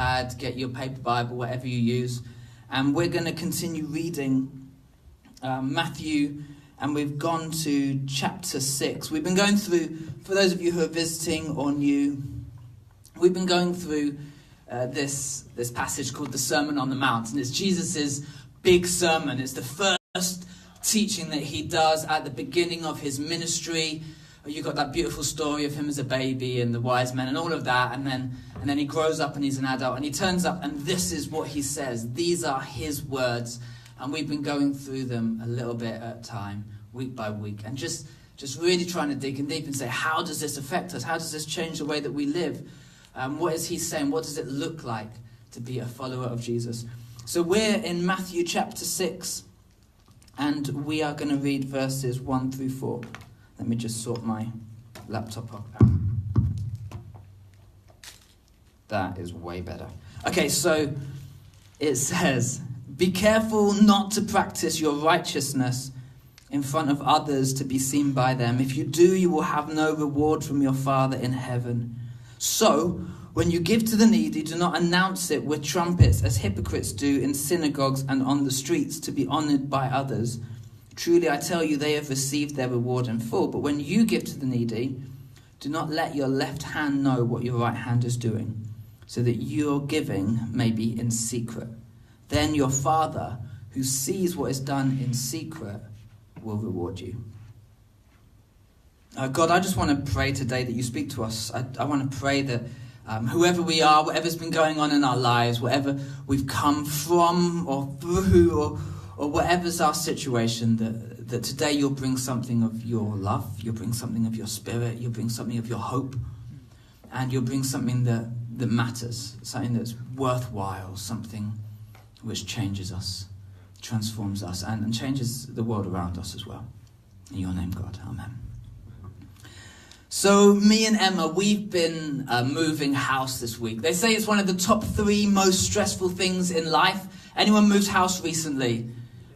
iPad, get your paper Bible, whatever you use. And we're going to continue reading Matthew, and we've gone to chapter 6. We've been going through, for those of you who are visiting or new, we've been going through this passage called the Sermon on the Mount. And it's Jesus' big sermon. It's the first teaching that he does at the beginning of his ministry. You've got that beautiful story of him as a baby and the wise men and all of that. And then he grows up and he's an adult and he turns up and this is what he says. These are his words. And we've been going through them a little bit at a time, week by week. And just really trying to dig in deep and say, how does this affect us? How does this change the way that we live? What is he saying? What does it look like to be a follower of Jesus? So we're in Matthew chapter 6. And we are going to read verses 1 through 4. Let me just sort my laptop up. That is way better. Okay, so it says, "Be careful not to practice your righteousness in front of others to be seen by them. If you do, you will have no reward from your Father in heaven. So, when you give to the needy, do not announce it with trumpets as hypocrites do in synagogues and on the streets to be honored by others. Truly, I tell you, they have received their reward in full. But when you give to the needy, do not let your left hand know what your right hand is doing, so that your giving may be in secret. Then your Father, who sees what is done in secret, will reward you." God, I just want to pray today that you speak to us. I want to pray that whoever we are, whatever's been going on in our lives, whatever we've come from or through or whatever's our situation, that today you'll bring something of your love, you'll bring something of your spirit, you'll bring something of your hope, and you'll bring something that matters, something that's worthwhile, something which changes us, transforms us, and changes the world around us as well. In your name, God. Amen. So me and Emma, we've been moving house this week. They say it's one of the top 3 most stressful things in life. Anyone moved house recently?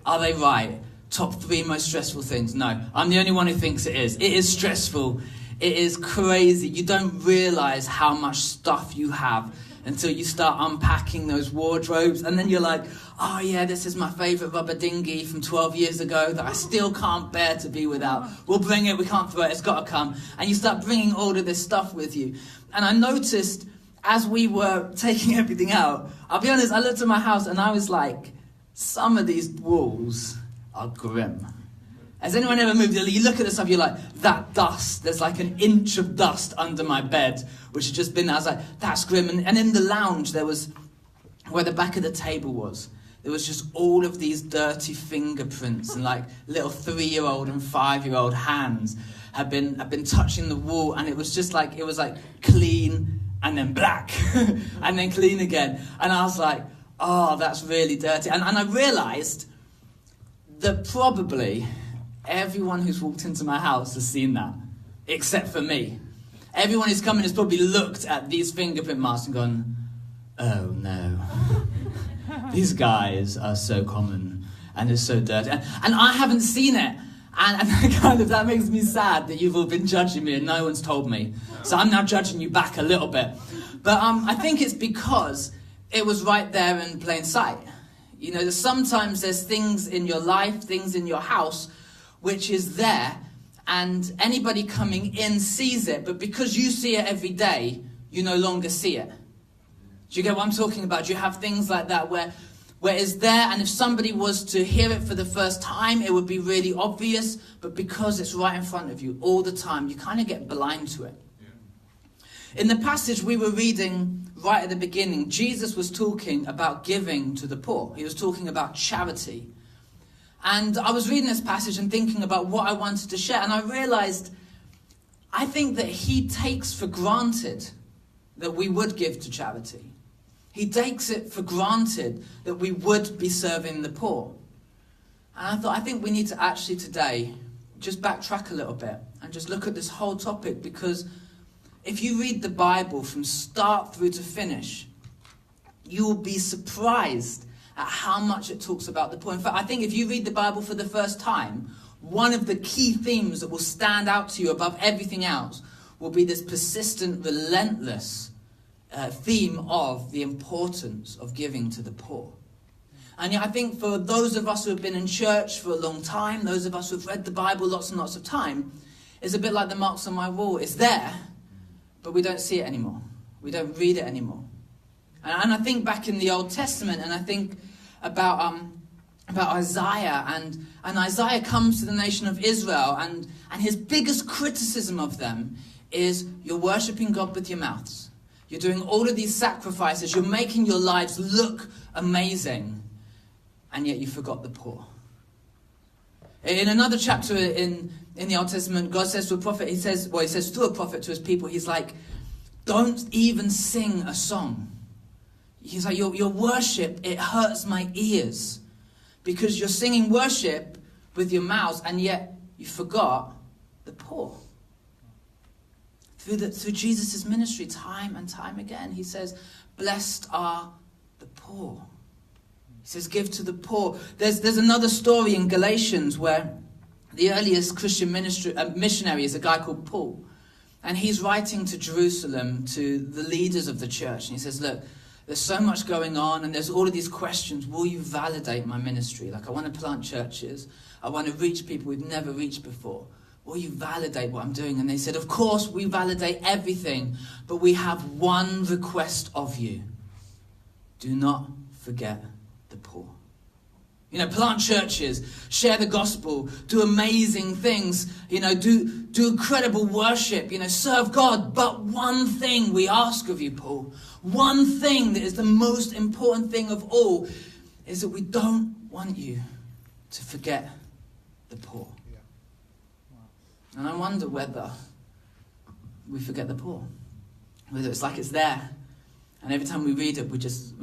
Are they right? Top 3 most stressful things? No, I'm the only one who thinks it is. It is stressful. It is crazy. You don't realize how much stuff you have until you start unpacking those wardrobes. And then you're like, oh yeah, this is my favorite rubber dinghy from 12 years ago that I still can't bear to be without. We'll bring it, we can't throw it, it's got to come. And you start bringing all of this stuff with you. And I noticed as we were taking everything out, I'll be honest, I looked at my house and I was like, some of these walls are grim. Has anyone ever moved? You look at this stuff, you're like, that dust, there's like an inch of dust under my bed, which had just been there. I was like, that's grim. And in the lounge, there was, where the back of the table was, there was just all of these dirty fingerprints and like little 3-year-old and 5-year-old hands had been touching the wall. And it was just like, it was like clean and then black and then clean again. And I was like, oh, that's really dirty. And I realized that probably everyone who's walked into my house has seen that, except for me. Everyone who's come in has probably looked at these fingerprint marks and gone, oh no, these guys are so common and they're so dirty. And I haven't seen it. And kind of that makes me sad that you've all been judging me and no one's told me. So I'm now judging you back a little bit. But I think it's because it was right there in plain sight. You know, sometimes there's things in your life, things in your house, which is there, and anybody coming in sees it, but because you see it every day, you no longer see it. Do you get what I'm talking about? Do you have things like that where it's there, and if somebody was to hear it for the first time, it would be really obvious, but because it's right in front of you all the time, you kind of get blind to it. Yeah. In the passage we were reading right at the beginning, Jesus was talking about giving to the poor. He was talking about charity. And I was reading this passage and thinking about what I wanted to share. And I realized, I think that he takes for granted that we would give to charity. He takes it for granted that we would be serving the poor. And I thought, I think we need to actually today just backtrack a little bit and just look at this whole topic. Because if you read the Bible from start through to finish, you will be surprised at how much it talks about the poor. In fact, I think if you read the Bible for the first time, one of the key themes that will stand out to you above everything else will be this persistent, relentless theme of the importance of giving to the poor. And yet I think for those of us who have been in church for a long time, those of us who have read the Bible lots and lots of time, it's a bit like the marks on my wall. It's there, but we don't see it anymore. We don't read it anymore. And I think back in the Old Testament, and I think about Isaiah, and Isaiah comes to the nation of Israel, and his biggest criticism of them is, you're worshipping God with your mouths. You're doing all of these sacrifices. You're making your lives look amazing, and yet you forgot the poor. In another chapter in the Old Testament, God says to a prophet, he says through a prophet to his people, he's like, don't even sing a song. He's like, your worship, it hurts my ears. Because you're singing worship with your mouths, and yet you forgot the poor. Through Jesus' ministry, time and time again, he says, blessed are the poor. He says, give to the poor. There's another story in Galatians where the earliest Christian missionary is a guy called Paul. And he's writing to Jerusalem, to the leaders of the church. And he says, look, there's so much going on, and there's all of these questions. Will you validate my ministry? Like, I want to plant churches. I want to reach people we've never reached before. Will you validate what I'm doing? And they said, of course, we validate everything, but we have one request of you. Do not forget the poor. You know, plant churches, share the gospel, do amazing things, do incredible worship, serve God. But one thing we ask of you, Paul, one thing that is the most important thing of all, is that we don't want you to forget the poor. Yeah. Wow. And I wonder whether we forget the poor. Whether it's like it's there, and every time we read it, we just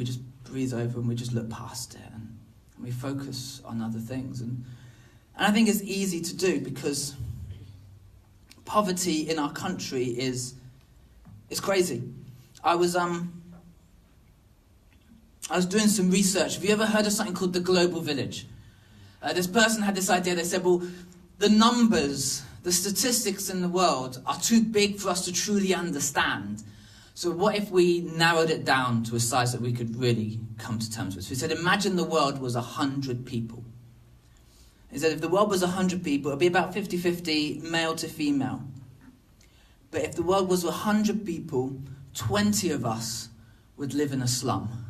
breeze over and we just look past it. And we focus on other things. And I think it's easy to do because poverty in our country is crazy. I was doing some research. Have you ever heard of something called the Global Village? This person had this idea. They said, well, the numbers, the statistics in the world are too big for us to truly understand. So what if we narrowed it down to a size that we could really come to terms with? So he said, imagine the world was 100 people. He said, if the world was 100 people, it would be about 50-50 male to female. But if the world was 100 people, 20 of us would live in a slum.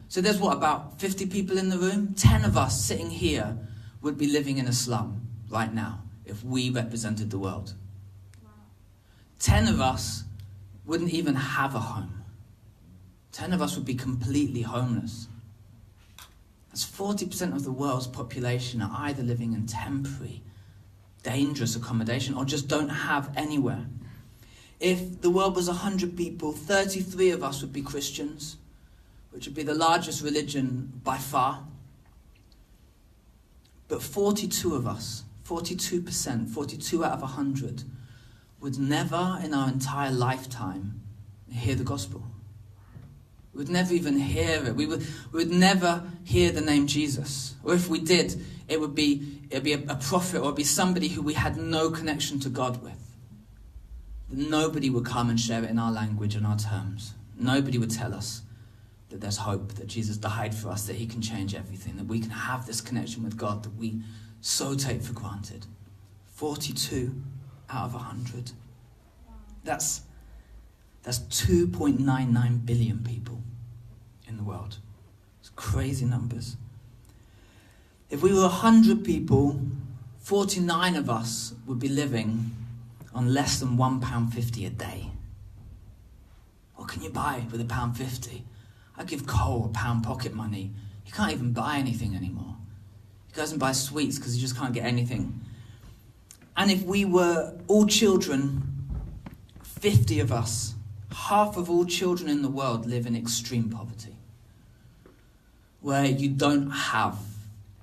So there's about 50 people in the room? 10 of us sitting here would be living in a slum right now if we represented the world. 10 of us wouldn't even have a home. 10 of us would be completely homeless. That's 40% of the world's population are either living in temporary, dangerous accommodation or just don't have anywhere. If the world was 100 people, 33 of us would be Christians, which would be the largest religion by far. But 42 of us, 42%, 42 out of 100, would never in our entire lifetime hear the gospel. We would never even hear it. We would never hear the name Jesus. Or if we did, it would be a prophet, or it would be somebody who we had no connection to God with. Nobody would come and share it in our language and our terms. Nobody would tell us that there's hope, that Jesus died for us, that he can change everything, that we can have this connection with God that we so take for granted. 42 out of 100. That's 2.99 billion people in the world. It's crazy numbers. If we were 100 people, 49 of us would be living on less than £1.50 a day. What can you buy with £1.50? I give Cole £1 pocket money. He can't even buy anything anymore. He goes and buys sweets because he just can't get anything. And if we were all children, 50 of us, half of all children in the world live in extreme poverty, where you don't have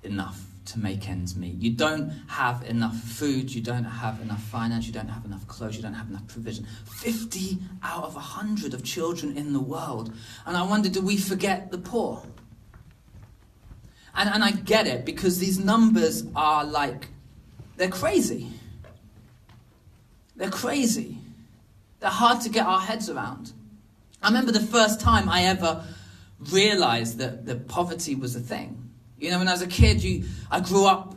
enough to make ends meet. You don't have enough food, you don't have enough finance, you don't have enough clothes, you don't have enough provision. 50 out of 100 of children in the world. And I wonder, do we forget the poor? And I get it, because these numbers are they're crazy. They're crazy. They're hard to get our heads around. I remember the first time I ever realized that poverty was a thing. You know, when I was a kid, I grew up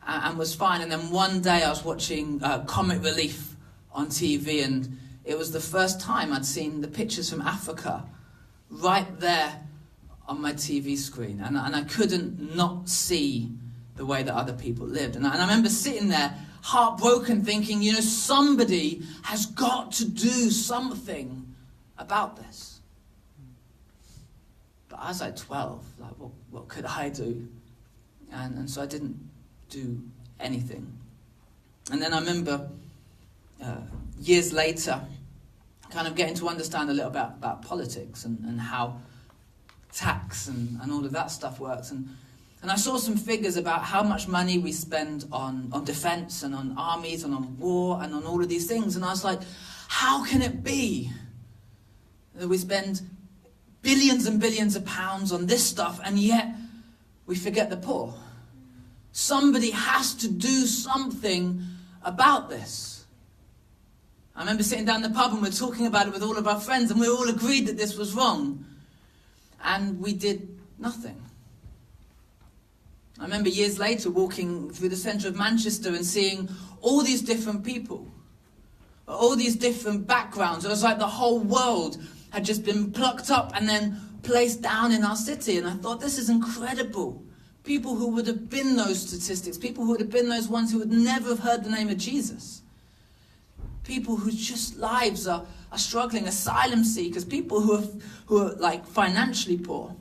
and was fine. And then one day I was watching Comic Relief on TV, and it was the first time I'd seen the pictures from Africa right there on my TV screen. And I couldn't not see the way that other people lived. And I remember sitting there heartbroken thinking, you know, somebody has got to do something about this. But I was like 12, like what could I do? And so I didn't do anything. And then I remember years later kind of getting to understand a little bit about politics and how tax and all of that stuff works. And I saw some figures about how much money we spend on defense and on armies and on war and on all of these things. And I was like, how can it be that we spend billions and billions of pounds on this stuff and yet we forget the poor? Somebody has to do something about this. I remember sitting down in the pub and we were talking about it with all of our friends, and we all agreed that this was wrong. And we did nothing. I remember years later walking through the centre of Manchester and seeing all these different people, all these different backgrounds. It was like the whole world had just been plucked up and then placed down in our city. And I thought, this is incredible. People who would have been those statistics, people who would have been those ones who would never have heard the name of Jesus. People whose just lives are struggling, asylum seekers, people who are like financially poor,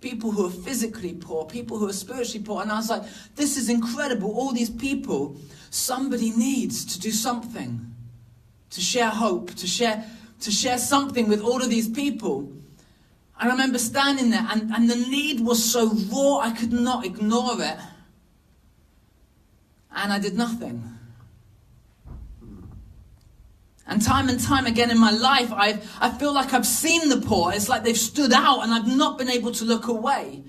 people who are physically poor, people who are spiritually poor. And I was like, this is incredible. All these people, somebody needs to do something, to share hope, to share something with all of these people. I remember standing there and the need was so raw I could not ignore it. And I did nothing. And time again in my life, I feel like I've seen the poor. It's like they've stood out and I've not been able to look away.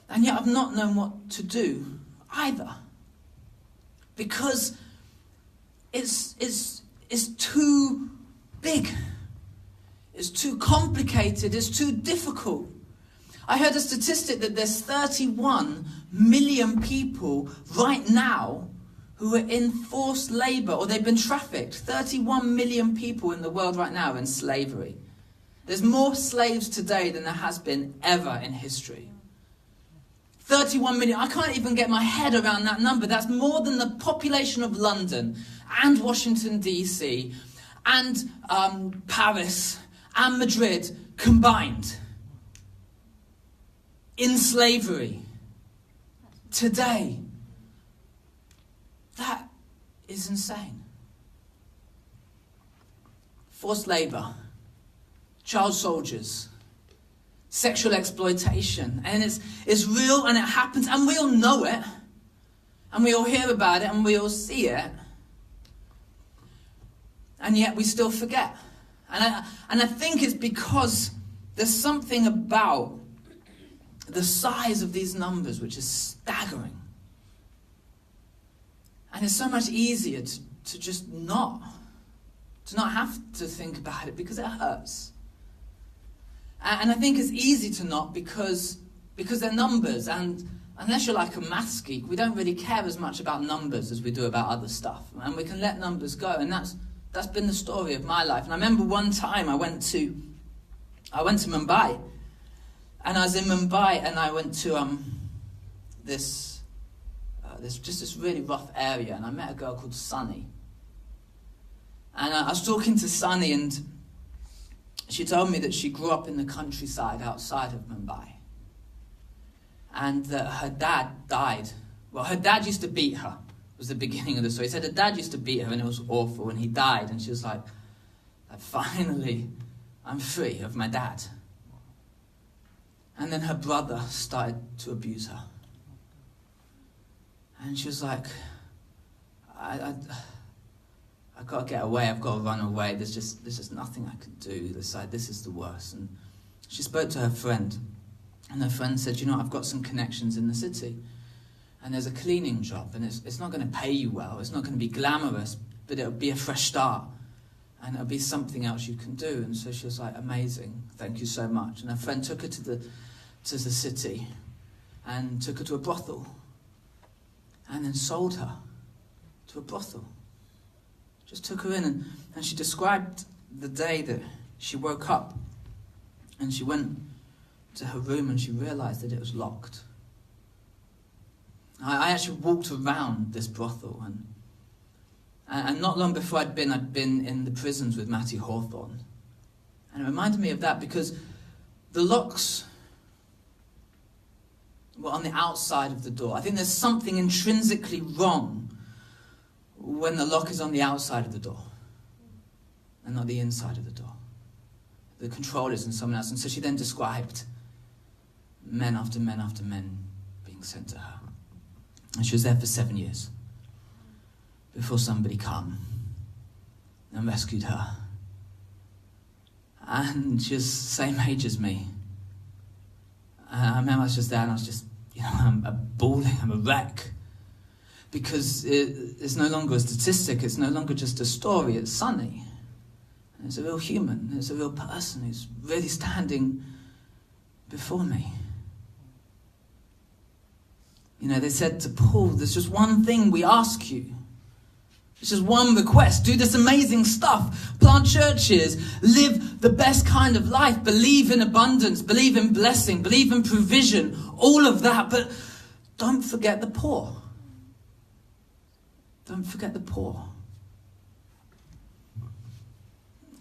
And yet I've not known what to do either. Because it's too big. It's too complicated. It's too difficult. I heard a statistic that there's 31 million people right now who are in forced labour, or they've been trafficked. 31 million people in the world right now are in slavery. There's more slaves today than there has been ever in history. 31 million. I can't even get my head around that number. That's more than the population of London and Washington, D.C. and Paris and Madrid combined. In slavery. Today. That is insane. Forced labour, child soldiers, sexual exploitation, and it's real and it happens, and we all know it, and we all hear about it, and we all see it, and yet we still forget. And I think it's because there's something about the size of these numbers which is staggering. And it's so much easier to just not have to think about it because it hurts. And I think it's easy to not because they're numbers, and unless you're like a maths geek, we don't really care as much about numbers as we do about other stuff. And we can let numbers go, and that's been the story of my life. And I remember one time I went to Mumbai, and I was in Mumbai, and I went to this really rough area, and I met a girl called Sunny. And I was talking to Sunny, and she told me that she grew up in the countryside outside of Mumbai, and that her dad died. Well, her dad used to beat her, was the beginning of the story. He said her dad used to beat her, and it was awful, and he died, and she was like finally, I'm free of my dad. And then her brother started to abuse her. And she was like, I've got to get away, I've got to run away, there's just nothing I can do, this is the worst. And she spoke to her friend, and her friend said, you know, I've got some connections in the city, and there's a cleaning job, and it's not going to pay you well, it's not going to be glamorous, but it'll be a fresh start. and it'll be something else you can do. And so she was like, amazing, thank you so much. And her friend took her to the city and took her to a brothel and then sold her to a brothel. Just took her in, and she described the day that she woke up and she went to her room and she realized that it was locked. I actually walked around this brothel, and not long before I'd been in the prisons with Matthew Hawthorne. And it reminded me of that because the locks were on the outside of the door. I think there's something intrinsically wrong when the lock is on the outside of the door and not the inside of the door. The control is in someone else. And so she then described men after men after men being sent to her. And she was there for 7 years before somebody came and rescued her. And she was the same age as me. And I remember I was just there and I was just, I'm bawling, I'm a wreck. Because it's no longer a statistic, it's no longer just a story, it's Sonny. And it's a real human, it's a real person who's really standing before me. They said to Paul, there's just one thing we ask you. It's just one request. Do this amazing stuff. Plant churches. Live the best kind of life. Believe in abundance. Believe in blessing. Believe in provision. All of that. But don't forget the poor. Don't forget the poor.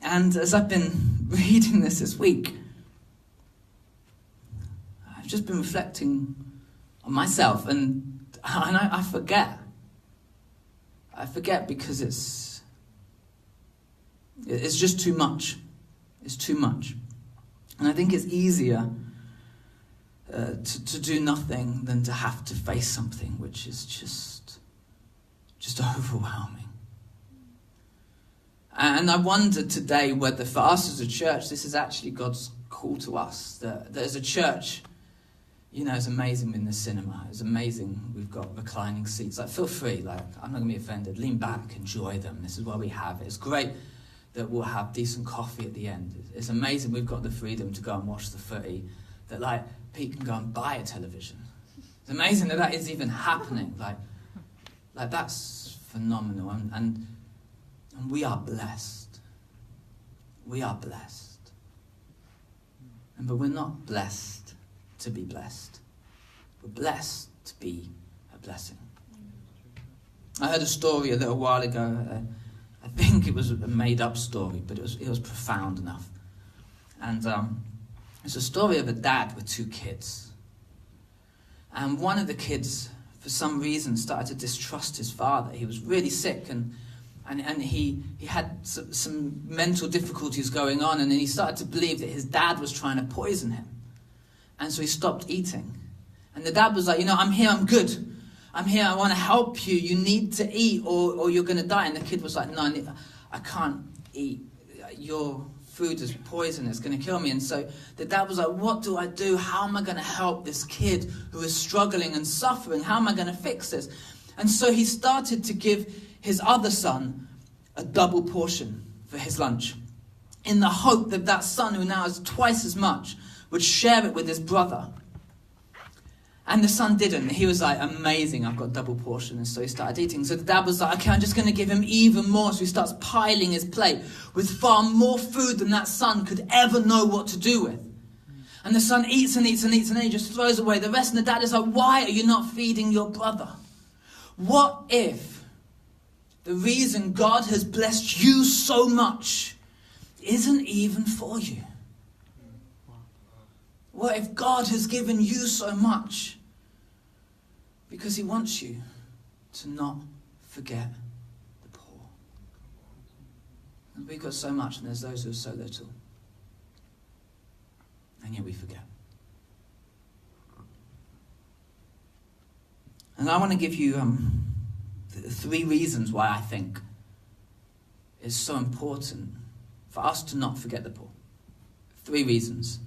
And as I've been reading this week, I've just been reflecting on myself, and I forget. I forget because it's just too much. It's too much. And I think it's easier to do nothing than to have to face something which is just overwhelming. And I wonder today whether for us as a church, this is actually God's call to us. That as a church, it's amazing in the cinema. It's amazing we've got reclining seats. Feel free. I'm not going to be offended. Lean back, enjoy them. This is why we have it. It's great that we'll have decent coffee at the end. It's amazing we've got the freedom to go and watch the footy. That Pete can go and buy a television. It's amazing that is even happening. That's phenomenal. And we are blessed. We are blessed. But we're not blessed to be blessed. We're blessed to be a blessing. I heard a story a little while ago. I think it was a made-up story, but it was profound enough. And it's a story of a dad with 2 kids. And one of the kids, for some reason, started to distrust his father. He was really sick, and he had some mental difficulties going on, and then he started to believe that his dad was trying to poison him. And so he stopped eating. And the dad was like, I'm here, I'm good. I'm here, I want to help you. You need to eat or you're going to die. And the kid was like, no, I can't eat. Your food is poison, it's going to kill me. And so the dad was like, what do I do? How am I going to help this kid who is struggling and suffering? How am I going to fix this? And so he started to give his other son a double portion for his lunch, in the hope that that son, who now has twice as much, would share it with his brother. And the son didn't. He was like, amazing, I've got double portion. And so he started eating. So the dad was like, okay, I'm just going to give him even more. So he starts piling his plate with far more food than that son could ever know what to do with. And the son eats and eats and eats, and then he just throws away the rest. And the dad is like, why are you not feeding your brother? What if the reason God has blessed you so much isn't even for you? What if God has given you so much because he wants you to not forget the poor? And we've got so much, and there's those who have so little. And yet we forget. And I want to give you 3 reasons why I think it's so important for us to not forget the poor. 3 reasons.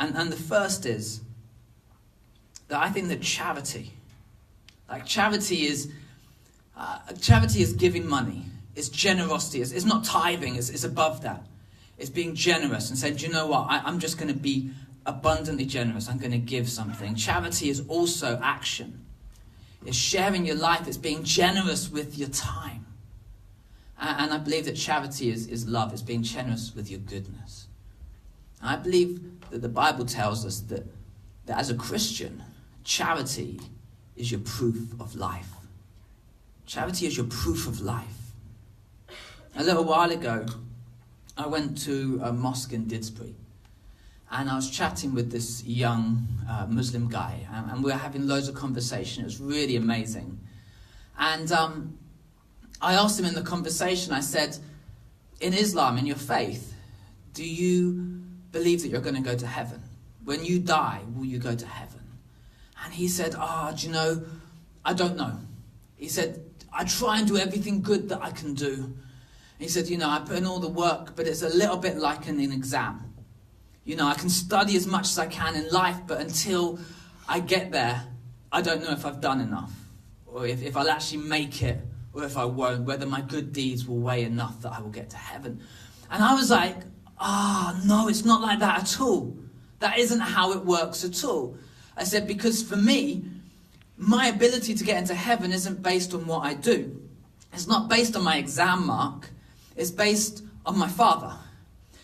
And the first is that I think that charity is giving money. It's generosity. It's not tithing. It's above that. It's being generous and saying, do you know what? I'm just going to be abundantly generous. I'm going to give something. Charity is also action. It's sharing your life. It's being generous with your time. And I believe that charity is love. It's being generous with your goodness. And I believe that the Bible tells us that as a Christian, charity is your proof of life. Charity is your proof of life. A little while ago, I went to a mosque in Didsbury, and I was chatting with this young Muslim guy, and we were having loads of conversation. It was really amazing. And I asked him in the conversation, I said, in Islam, in your faith, do you believe that you're going to go to heaven? When you die, will you go to heaven? And he said, do you know, I don't know. He said, I try and do everything good that I can do. He said, I put in all the work, but it's a little bit like an exam. I can study as much as I can in life, but until I get there, I don't know if I've done enough, or if I'll actually make it, or if I won't, whether my good deeds will weigh enough that I will get to heaven. And I was like, no, it's not like that at all. That isn't how it works at all. I said, because for me, my ability to get into heaven isn't based on what I do. It's not based on my exam mark. It's based on my Father.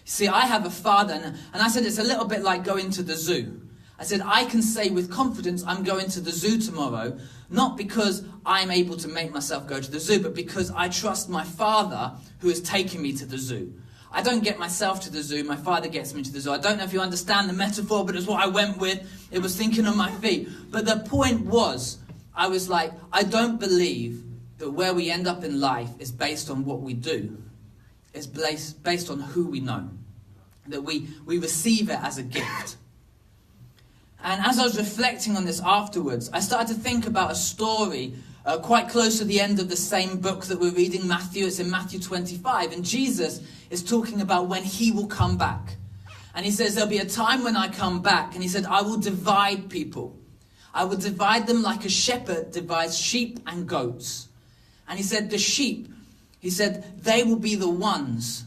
See, I have a Father, and I said it's a little bit like going to the zoo. I said, I can say with confidence I'm going to the zoo tomorrow, not because I'm able to make myself go to the zoo, but because I trust my Father who is taking me to the zoo. I don't get myself to the zoo, my Father gets me to the zoo. I don't know if you understand the metaphor, but it's what I went with. It was thinking on my feet. But the point was, I was like, I don't believe that where we end up in life is based on what we do. It's based on who we know. That we receive it as a gift. And as I was reflecting on this afterwards, I started to think about a story quite close to the end of the same book that we're reading, Matthew. It's in Matthew 25. And Jesus is talking about when he will come back. And he says, there'll be a time when I come back. And he said, I will divide people. I will divide them like a shepherd divides sheep and goats. And he said, the sheep, he said, they will be the ones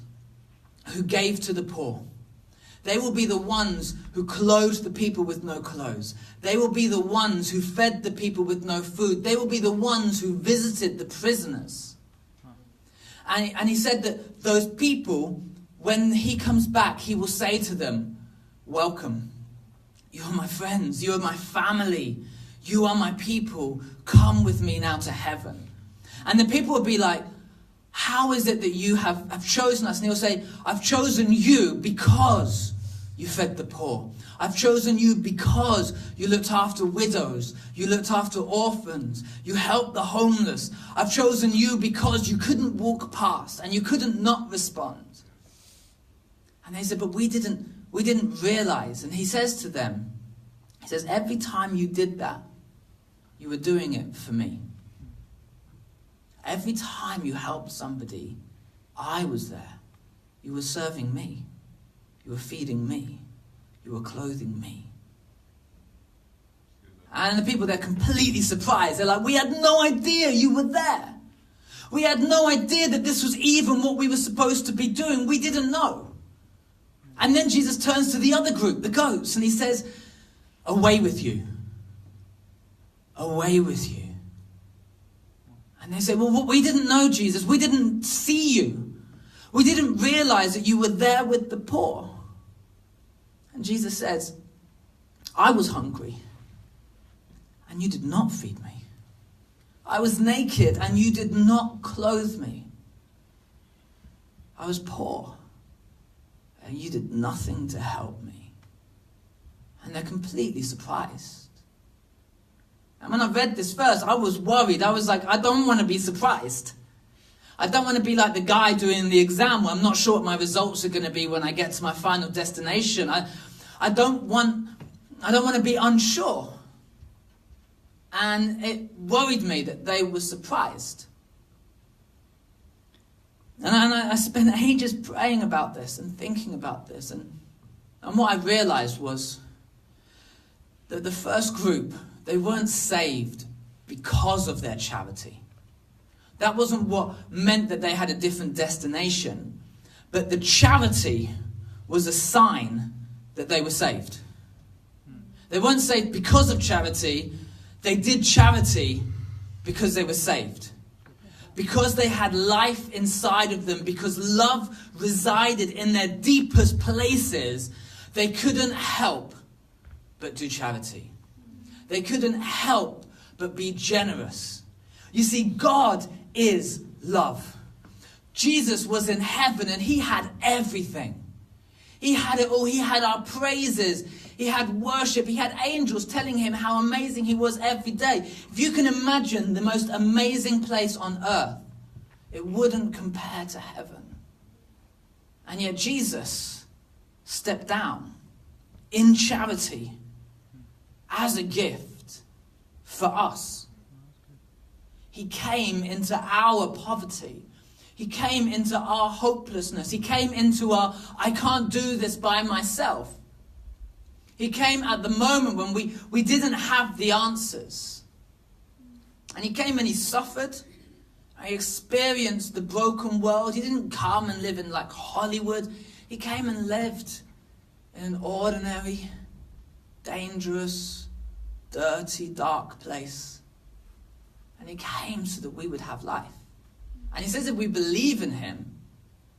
who gave to the poor. They will be the ones who clothed the people with no clothes. They will be the ones who fed the people with no food. They will be the ones who visited the prisoners. And he said that those people, when he comes back, he will say to them, welcome. You're my friends. You're my family. You are my people. Come with me now to heaven. And the people will be like, how is it that you have chosen us? And he'll say, I've chosen you because you fed the poor. I've chosen you because you looked after widows. You looked after orphans. You helped the homeless. I've chosen you because you couldn't walk past and you couldn't not respond. And they said, but we didn't realize. And he says to them, he says, every time you did that, you were doing it for me. Every time you helped somebody, I was there. You were serving me. You were feeding me. You were clothing me. And the people, they're completely surprised. They're like, we had no idea you were there. We had no idea that this was even what we were supposed to be doing. We didn't know. And then Jesus turns to the other group, the goats, and he says, away with you. Away with you. And they say, well, we didn't know, Jesus. We didn't see you. We didn't realize that you were there with the poor. And Jesus says, I was hungry and you did not feed me. I was naked and you did not clothe me. I was poor and you did nothing to help me. And they're completely surprised. And when I read this verse, I was worried. I was like, I don't want to be surprised. I don't want to be like the guy doing the exam where I'm not sure what my results are going to be when I get to my final destination. I don't want to be unsure. And it worried me that they were surprised. And I spent ages praying about this and thinking about this. And what I realized was that the first group, they weren't saved because of their charity. That wasn't what meant that they had a different destination. But the charity was a sign that they were saved. They weren't saved because of charity. They did charity because they were saved. Because they had life inside of them, because love resided in their deepest places, they couldn't help but do charity. They couldn't help but be generous. You see, God is love. Jesus was in heaven and he had everything. He had it all. He had our praises. He had worship. He had angels telling him how amazing he was every day. If you can imagine the most amazing place on earth, it wouldn't compare to heaven. And yet Jesus stepped down in charity as a gift for us. He came into our poverty. He came into our hopelessness. He came into our, I can't do this by myself. He came at the moment when we didn't have the answers. And he came and he suffered. He experienced the broken world. He didn't come and live in like Hollywood. He came and lived in an ordinary, dangerous, dirty, dark place. And he came so that we would have life. And he says if we believe in him,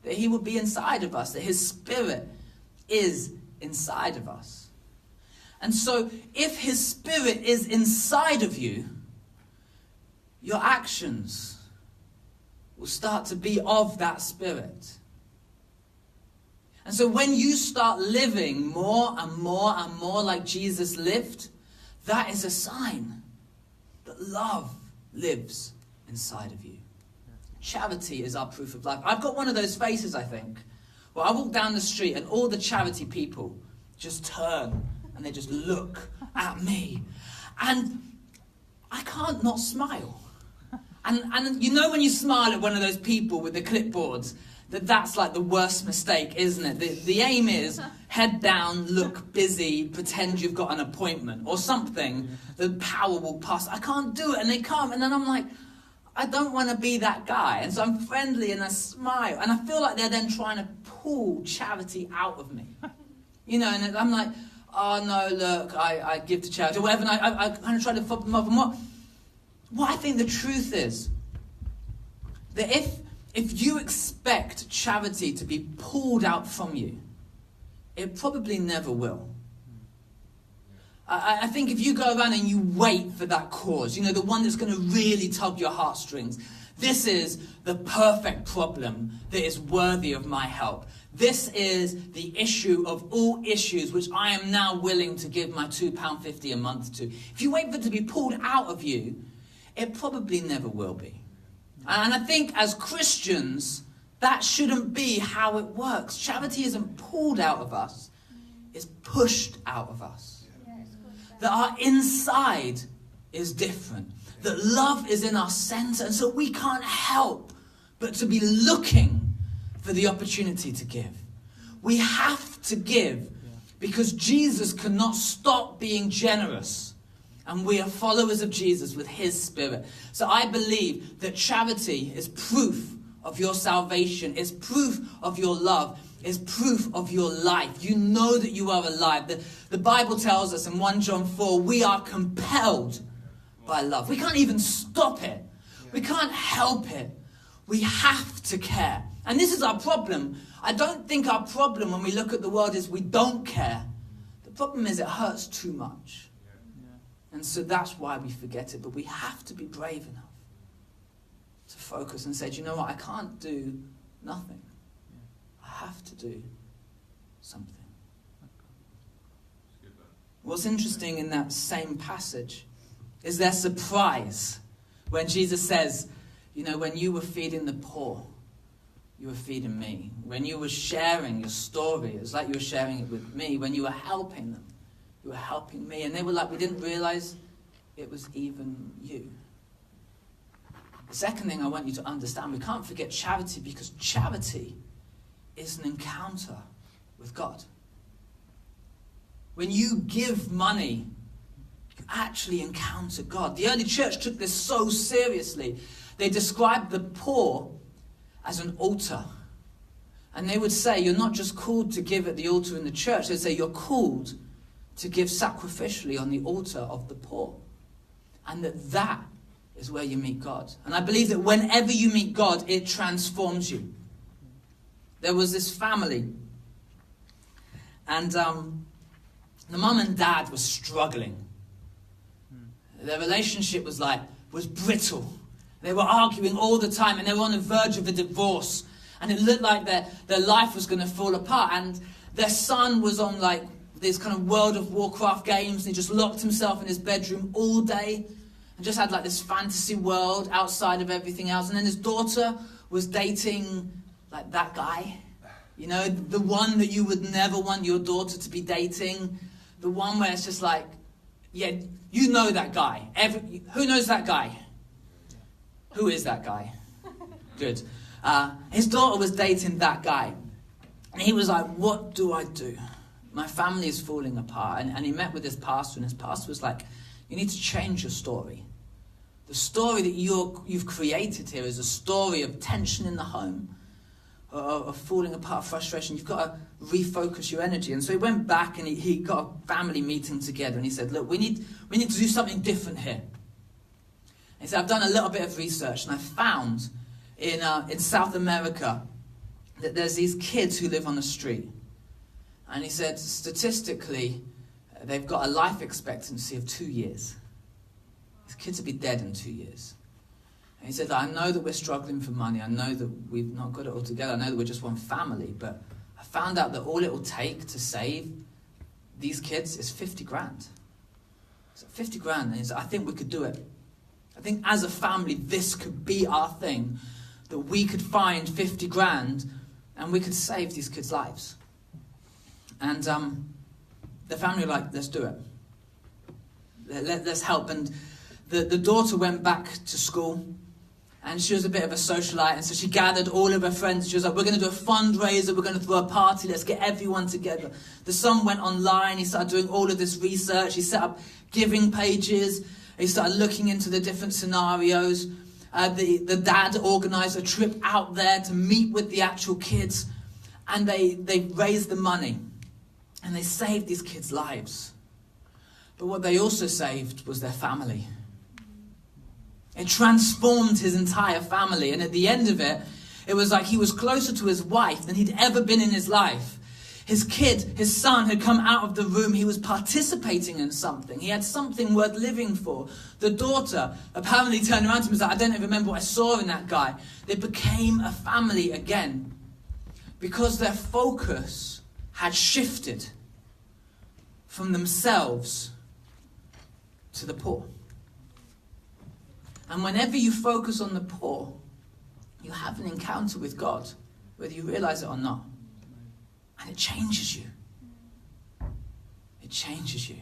that he will be inside of us, that his spirit is inside of us. And so if his spirit is inside of you, your actions will start to be of that spirit. And so when you start living more and more and more like Jesus lived, that is a sign that love lives inside of you. Charity is our proof of life. I've got one of those faces, I think, where I walk down the street and all the charity people just turn and they just look at me. And I can't not smile. And you know when you smile at one of those people with the clipboards, that's like the worst mistake, isn't it? The aim is head down, look busy, pretend you've got an appointment or something. The power will pass. I can't do it. And they come. And then I'm like, I don't want to be that guy. And so I'm friendly and I smile. And I feel like they're then trying to pull charity out of me. You know, and I'm like, oh no, look, I give to charity or whatever. And I kind of try to fob them up. And what I think the truth is, that if you expect charity to be pulled out from you, it probably never will. I think if you go around and you wait for that cause, you know, the one that's going to really tug your heartstrings, this is the perfect problem that is worthy of my help. This is the issue of all issues which I am now willing to give my £2.50 a month to. If you wait for it to be pulled out of you, it probably never will be. And I think as Christians, that shouldn't be how it works. Charity isn't pulled out of us, it's pushed out of us. That our inside is different. That love is in our center. And so we can't help but to be looking for the opportunity to give. We have to give because Jesus cannot stop being generous. And we are followers of Jesus with his spirit. So I believe that charity is proof of your salvation. It's proof of your love. It's proof of your life. You know that you are alive. The Bible tells us in 1 John 4, we are compelled by love. We can't even stop it. We can't help it. We have to care. And this is our problem. I don't think our problem when we look at the world is we don't care. The problem is it hurts too much. And so that's why we forget it. But we have to be brave enough to focus and say, do you know what? I can't do nothing. I have to do something. What's interesting in that same passage is their surprise when Jesus says, you know, when you were feeding the poor, you were feeding me. When you were sharing your story, it's like you were sharing it with me. When you were helping them, you were helping me. And they were like, we didn't realize it was even you. The second thing I want you to understand, we can't forget charity because charity is an encounter with God. When you give money, you actually encounter God. The early church took this so seriously they described the poor as an altar. And they would say, you're not just called to give at the altar in the church. They'd say, you're called to give sacrificially on the altar of the poor. And that is where you meet God. And I believe that whenever you meet God, it transforms you. There was this family, and the mum and dad were struggling. Their relationship was brittle. They were arguing all the time, and they were on the verge of a divorce. And it looked like their life was going to fall apart. And their son was on these kind of World of Warcraft games, and he just locked himself in his bedroom all day and just had this fantasy world outside of everything else. And then his daughter was dating that guy. You know, the one that you would never want your daughter to be dating. The one where it's just yeah, you know that guy. Who knows that guy? Who is that guy? Good. His daughter was dating that guy. And he was like, what do I do? My family is falling apart. And he met with his pastor, and his pastor was like, you need to change your story. The story that you've created here is a story of tension in the home, of falling apart, frustration. You've got to refocus your energy. And so he went back and he got a family meeting together, and he said, look, we need to do something different here. And he said, I've done a little bit of research, and I found in South America that there's these kids who live on the street. And he said, statistically, they've got a life expectancy of 2 years. These kids will be dead in 2 years. And he said, I know that we're struggling for money. I know that we've not got it all together. I know that we're just one family. But I found out that all it will take to save these kids is 50 grand. So 50 grand. And he said, I think we could do it. I think as a family, this could be our thing. That we could find 50 grand and we could save these kids' lives. And the family were like, let's do it. Let's help. And the daughter went back to school. And she was a bit of a socialite, and so she gathered all of her friends. She was like, we're going to do a fundraiser, we're going to throw a party, let's get everyone together. The son went online, he started doing all of this research, he set up giving pages, he started looking into the different scenarios. The dad organised a trip out there to meet with the actual kids, and they raised the money, and they saved these kids' lives. But what they also saved was their family. It transformed his entire family. And at the end of it, it was like he was closer to his wife than he'd ever been in his life. His kid, his son, had come out of the room. He was participating in something. He had something worth living for. The daughter apparently turned around to him and was like, I don't even remember what I saw in that guy. They became a family again because their focus had shifted from themselves to the poor. And whenever you focus on the poor, you have an encounter with God, whether you realize it or not. And it changes you. It changes you.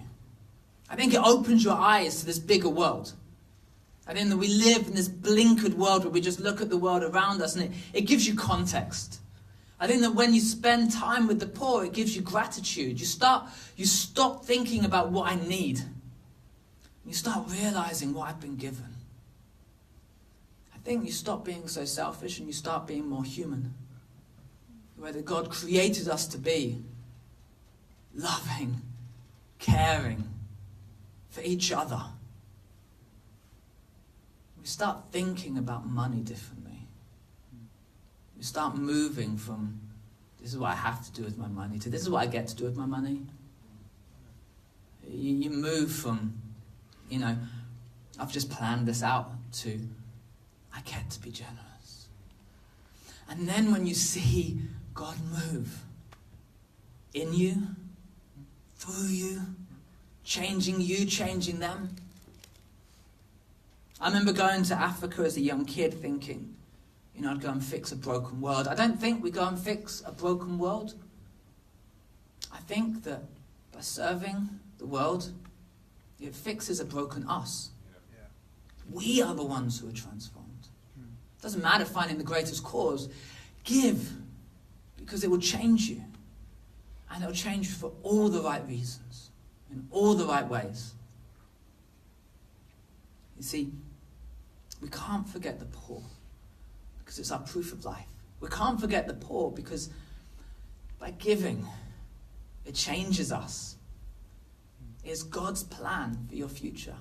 I think it opens your eyes to this bigger world. I think that we live in this blinkered world where we just look at the world around us, and it gives you context. I think that when you spend time with the poor, it gives you gratitude. You stop thinking about what I need. You start realizing what I've been given. I think you stop being so selfish and you start being more human. The way that God created us to be. Loving, caring for each other. We start thinking about money differently. We start moving from this is what I have to do with my money to this is what I get to do with my money. You move from, I've just planned this out to I get to be generous. And then when you see God move in you, through you, changing them. I remember going to Africa as a young kid thinking, I'd go and fix a broken world. I don't think we go and fix a broken world. I think that by serving the world, it fixes a broken us. We are the ones who are transformed. It doesn't matter finding the greatest cause. Give, because it will change you. And it will change you for all the right reasons, in all the right ways. You see, We can't forget the poor because it's our proof of life. We can't forget the poor because by giving, it changes us. It's God's plan for your future.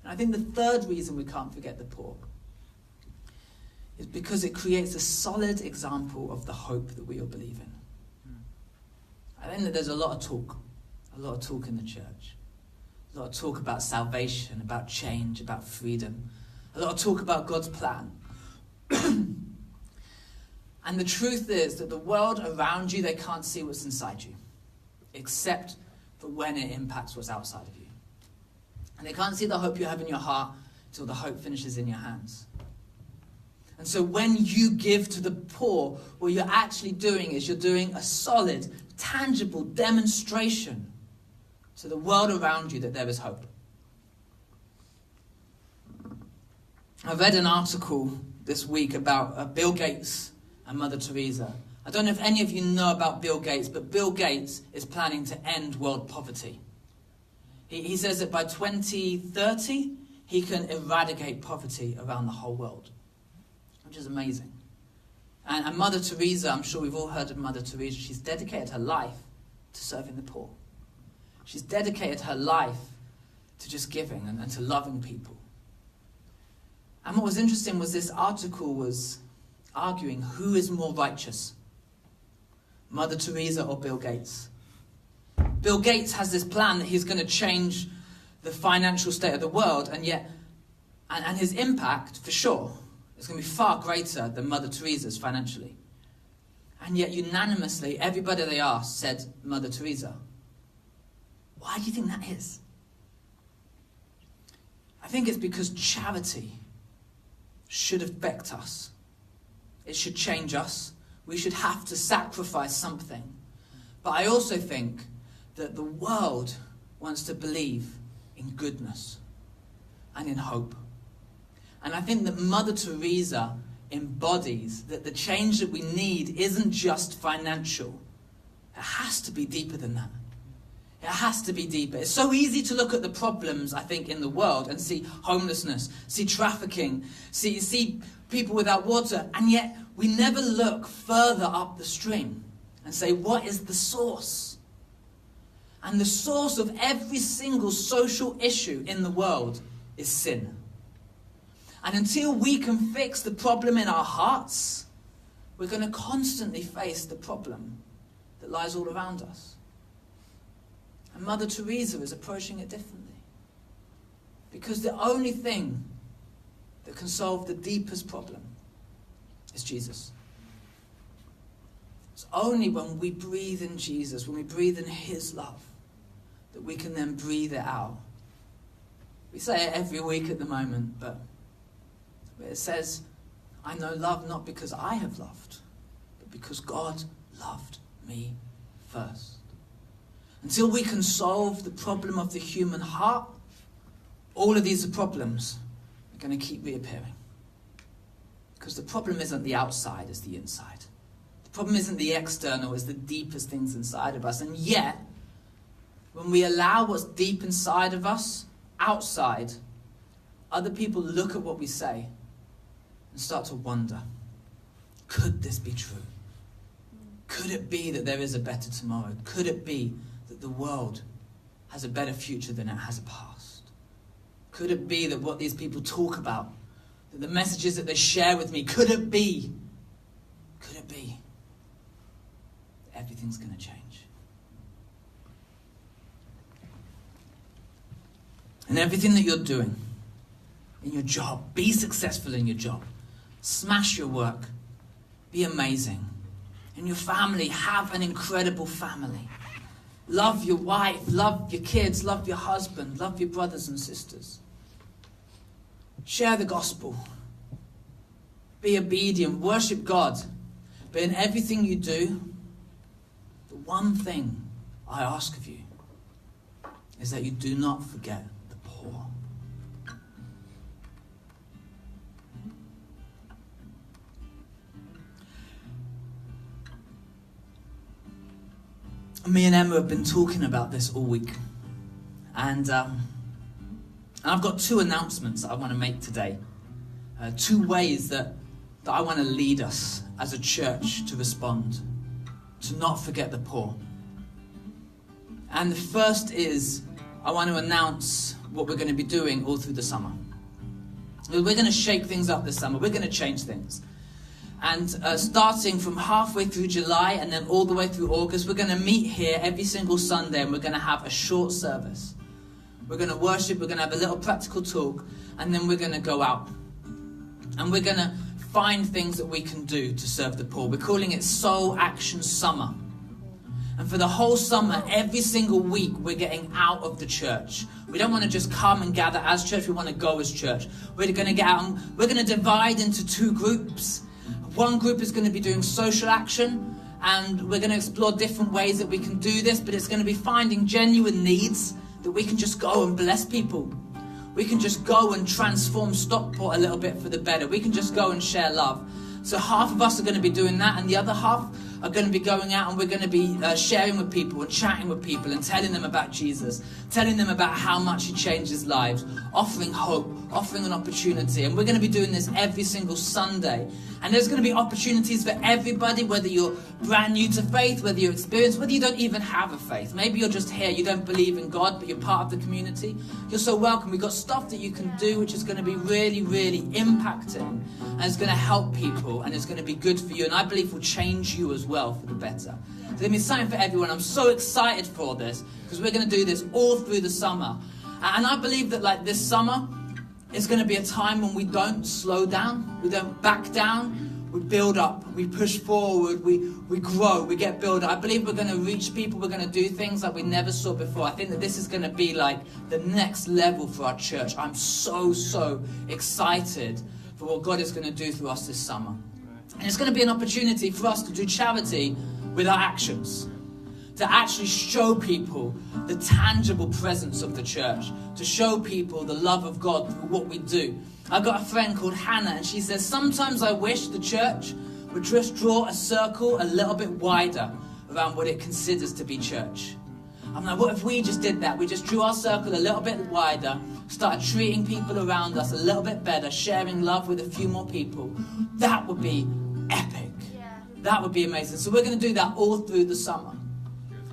And I think the third reason we can't forget the poor is because it creates a solid example of the hope that we all believe in. I think that there's a lot of talk in the church. A lot of talk about salvation, about change, about freedom. A lot of talk about God's plan. And the truth is that the world around you, they can't see what's inside you, except for when it impacts what's outside of you. And they can't see the hope you have in your heart until the hope finishes in your hands. And so when you give to the poor, what you're actually doing is you're doing a solid, tangible demonstration to the world around you that there is hope. I read an article this week about Bill Gates and Mother Teresa. I don't know if any of you know about Bill Gates, but Bill Gates is planning to end world poverty. He says that by 2030, he can eradicate poverty around the whole world, which is amazing. And Mother Teresa, I'm sure we've all heard of Mother Teresa, she's dedicated her life to serving the poor. She's dedicated her life to just giving and to loving people. And what was interesting was this article was arguing who is more righteous, Mother Teresa or Bill Gates. Bill Gates has this plan that he's going to change the financial state of the world, and yet, and his impact, for sure, is going to be far greater than Mother Teresa's financially. And yet, unanimously, everybody they asked said Mother Teresa. Why do you think that is? I think it's because charity should affect us. It should change us. We should have to sacrifice something. But I also think that the world wants to believe in goodness and in hope. And I think that Mother Teresa embodies that the change that we need isn't just financial. It has to be deeper than that. It has to be deeper. It's so easy to look at the problems, I think, in the world and see homelessness, see trafficking, see people without water, and yet we never look further up the stream and say, what is the source? And the source of every single social issue in the world is sin. And until we can fix the problem in our hearts, we're going to constantly face the problem that lies all around us. And Mother Teresa is approaching it differently. Because the only thing that can solve the deepest problem is Jesus. It's only when we breathe in Jesus, when we breathe in his love, that we can then breathe it out. We say it every week at the moment, but it says, I know love not because I have loved, but because God loved me first. Until we can solve the problem of the human heart, all of these problems are going to keep reappearing. Because the problem isn't the outside, it's the inside. The problem isn't the external, it's the deepest things inside of us. And yet, when we allow what's deep inside of us outside, other people look at what we say and start to wonder, could this be true? Could it be that there is a better tomorrow? Could it be that the world has a better future than it has a past? Could it be that what these people talk about, that the messages that they share with me, could it be that everything's going to change? And everything that you're doing in your job, be successful in your job. Smash your work. Be amazing. In your family, have an incredible family. Love your wife, love your kids, love your husband, love your brothers and sisters. Share the gospel. Be obedient, worship God. But in everything you do, the one thing I ask of you is that you do not forget the poor. Me and Emma have been talking about this all week. And I've got two announcements that I want to make today. two ways that I want to lead us as a church to respond, to not forget the poor. And the first is, I want to announce what we're going to be doing all through the summer. We're going to shake things up this summer. We're going to change things. And starting from halfway through July and then all the way through August, we're going to meet here every single Sunday and we're going to have a short service. We're going to worship, we're going to have a little practical talk, and then we're going to go out. And we're going to find things that we can do to serve the poor. We're calling it Soul Action Summer. And for the whole summer, every single week, we're getting out of the church. We don't want to just come and gather as church, we want to go as church. We're going to get out and we're going to divide into two groups. One group is going to be doing social action, and we're going to explore different ways that we can do this, but it's going to be finding genuine needs that we can just go and bless people. We can just go and transform Stockport a little bit for the better. We can just go and share love. So half of us are going to be doing that, and the other half are going to be going out and we're going to be sharing with people and chatting with people and telling them about Jesus, telling them about how much he changes lives, offering hope, offering an opportunity. And we're going to be doing this every single Sunday. And there's going to be opportunities for everybody, whether you're brand new to faith, whether you're experienced, whether you don't even have a faith. Maybe you're just here, you don't believe in God, but you're part of the community. You're so welcome. We've got stuff that you can do which is going to be really, really impacting, and it's going to help people, and it's going to be good for you, and I believe will change you as well for the better. So there's been something for everyone. I'm so excited for this because we're going to do this all through the summer. And I believe that like this summer, it's going to be a time when we don't slow down, we don't back down, we build up, we push forward, we grow, we get built up. I believe we're going to reach people, we're going to do things like we never saw before. I think that this is going to be like the next level for our church. I'm so excited for what God is going to do through us this summer. And it's going to be an opportunity for us to do charity with our actions, to actually show people the tangible presence of the church, to show people the love of God through what we do. I've got a friend called Hannah, and she says, sometimes I wish the church would just draw a circle a little bit wider around what it considers to be church. I'm like, what if we just did that? We just drew our circle a little bit wider, started treating people around us a little bit better, sharing love with a few more people. That would be epic. Yeah. That would be amazing. So we're going to do that all through the summer.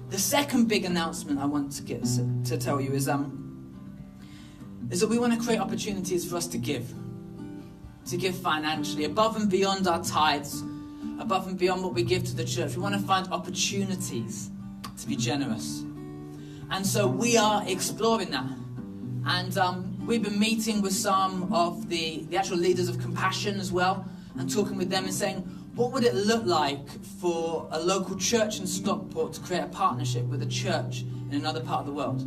The second big announcement I want to tell you is that we want to create opportunities for us to give financially, above and beyond our tithes, above and beyond what we give to the church. We want to find opportunities to be generous. And so we are exploring that. And we've been meeting with some of the actual leaders of Compassion as well, and talking with them and saying, what would it look like for a local church in Stockport to create a partnership with a church in another part of the world,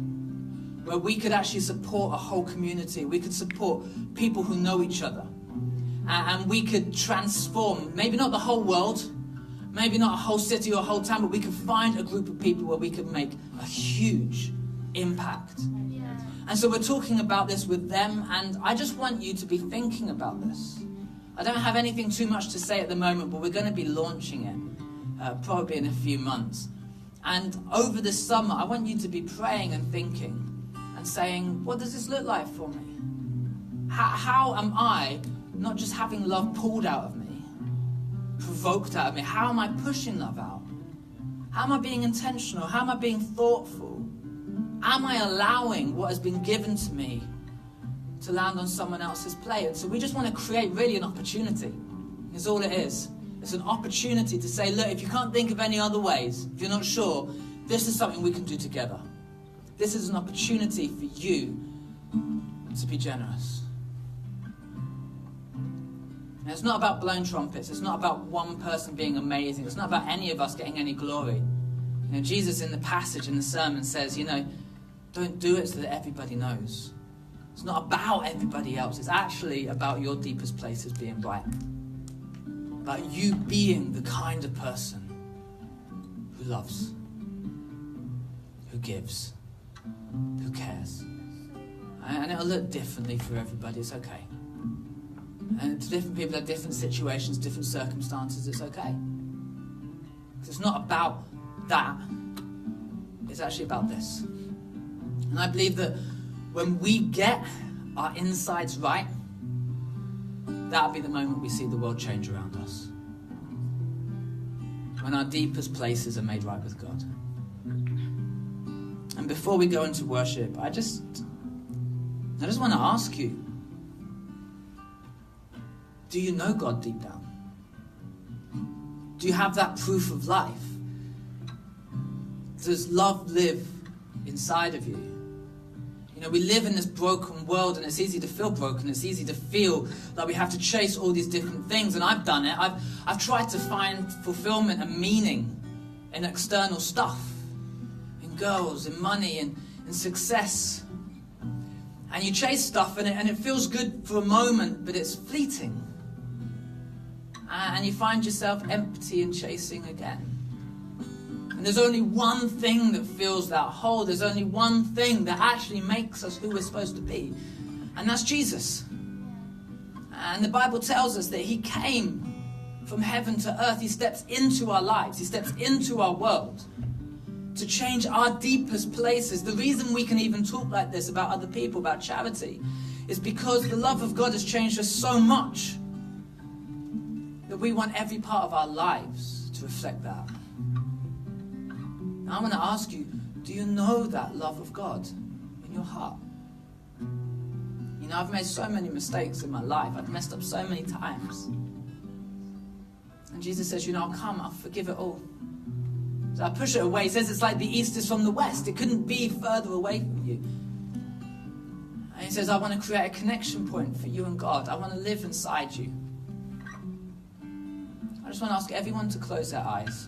where we could actually support a whole community, we could support people who know each other, and we could transform, maybe not the whole world, maybe not a whole city or a whole town, but we could find a group of people where we could make a huge impact. Yeah. And so we're talking about this with them, and I just want you to be thinking about this. I don't have anything too much to say at the moment, but we're going to be launching it probably in a few months. And over the summer, I want you to be praying and thinking and saying, what does this look like for me? How am I not just having love pulled out of me, provoked out of me? How am I pushing love out? How am I being intentional? How am I being thoughtful? Am I allowing what has been given to me to land on someone else's plate? And so we just want to create really an opportunity. Is all it is. It's an opportunity to say, look, if you can't think of any other ways, if you're not sure, this is something we can do together. This is an opportunity for you to be generous. And it's not about blowing trumpets. It's not about one person being amazing. It's not about any of us getting any glory. Jesus in the passage in the sermon says, don't do it so that everybody knows. It's not about everybody else. It's actually about your deepest places being bright. About you being the kind of person who loves, who gives, who cares. And it'll look differently for everybody. It's okay. And different people have different situations, different circumstances. It's okay. It's not about that. It's actually about this. And I believe that when we get our insides right, that'll be the moment we see the world change around us. When our deepest places are made right with God. And before we go into worship, I just want to ask you, do you know God deep down? Do you have that proof of life? Does love live inside of you? You know, we live in this broken world, and it's easy to feel broken. It's easy to feel like we have to chase all these different things, and I've done it. I've tried to find fulfillment and meaning in external stuff, in girls, in money, in success. And you chase stuff, and it feels good for a moment, but it's fleeting. And you find yourself empty and chasing again. And there's only one thing that fills that hole. There's only one thing that actually makes us who we're supposed to be. And that's Jesus. And the Bible tells us that he came from heaven to earth. He steps into our lives. He steps into our world to change our deepest places. The reason we can even talk like this about other people, about charity, is because the love of God has changed us so much that we want every part of our lives to reflect that. I want to ask you, do you know that love of God in your heart? You know, I've made so many mistakes in my life. I've messed up so many times. And Jesus says, you know, I'll come, I'll forgive it all. So I push it away. He says it's like the east is from the west. It couldn't be further away from you. And he says, I want to create a connection point for you and God. I want to live inside you. I just want to ask everyone to close their eyes.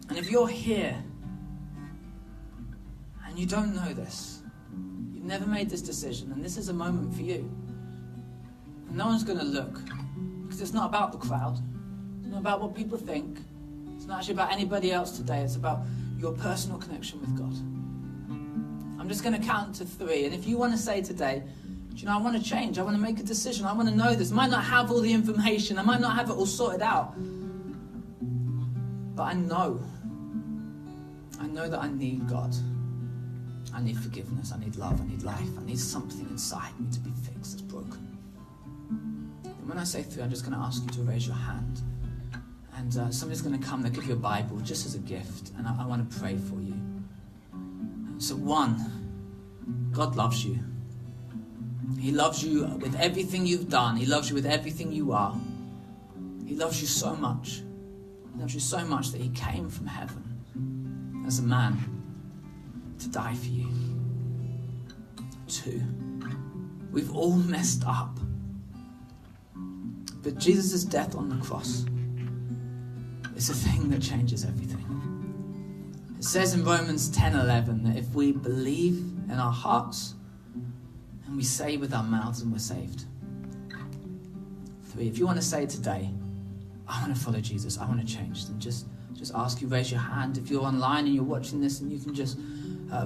And if you're here and you don't know this, you've never made this decision, and this is a moment for you. And no one's going to look, because it's not about the crowd. It's not about what people think. It's not actually about anybody else today. It's about your personal connection with God. I'm just going to count to 3. And if you want to say today, do you know, I want to change. I want to make a decision. I want to know this. I might not have all the information. I might not have it all sorted out. But I know that I need God. I need forgiveness. I need love. I need life. I need something inside me to be fixed that's broken. And when I say 3, I'm just going to ask you to raise your hand. And somebody's going to come. They'll give you a Bible just as a gift. And I want to pray for you. So 1, God loves you. He loves you with everything you've done. He loves you with everything you are. He loves you so much. He loves you so much that he came from heaven as a man to die for you. 2, we've all messed up. But Jesus' death on the cross is the thing that changes everything. It says in Romans 10:11 that if we believe in our hearts and we say with our mouths, and we're saved. 3, if you want to say today, I want to follow Jesus, I want to change, then just ask you, raise your hand. If you're online and you're watching this, and you can just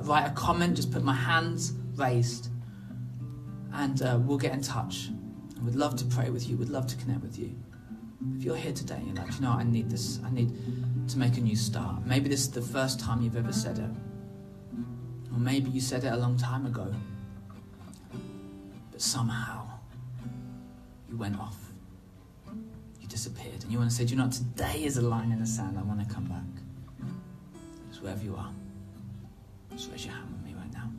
write a comment, just put my hands raised, and we'll get in touch. And we'd love to pray with you, we'd love to connect with you. If you're here today and you're like, you know, I need this, I need to make a new start. Maybe this is the first time you've ever said it. Or maybe you said it a long time ago. But somehow you went off. You disappeared. And you want to say, do you know what? Today is a line in the sand. I want to come back. Just wherever you are. Just raise your hand with me right now.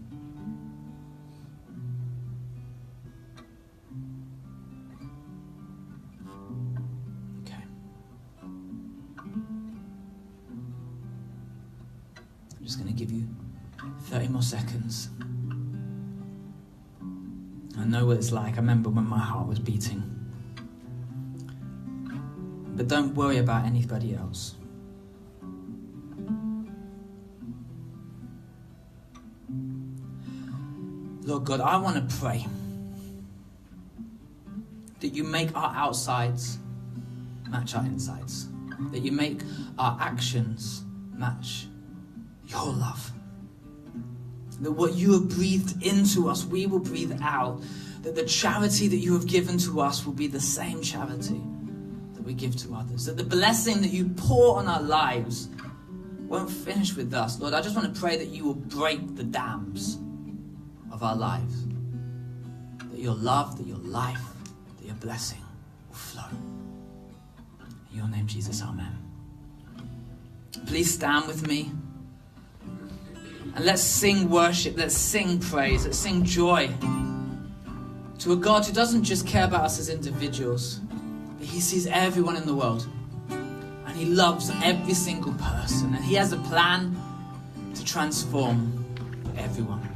Okay. I'm just going to give you 30 more seconds. I know what it's like. I remember when my heart was beating. But don't worry about anybody else. Lord God, I want to pray that you make our outsides match our insides. That you make our actions match your love. That what you have breathed into us, we will breathe out. That the charity that you have given to us will be the same charity that we give to others. That the blessing that you pour on our lives won't finish with us. Lord, I just want to pray that you will break the dams of our lives. That your love, that your life your blessing will flow. In your name, Jesus, amen. Please stand with me. And let's sing worship, let's sing praise, let's sing joy to a God who doesn't just care about us as individuals, but he sees everyone in the world. And he loves every single person. And he has a plan to transform everyone.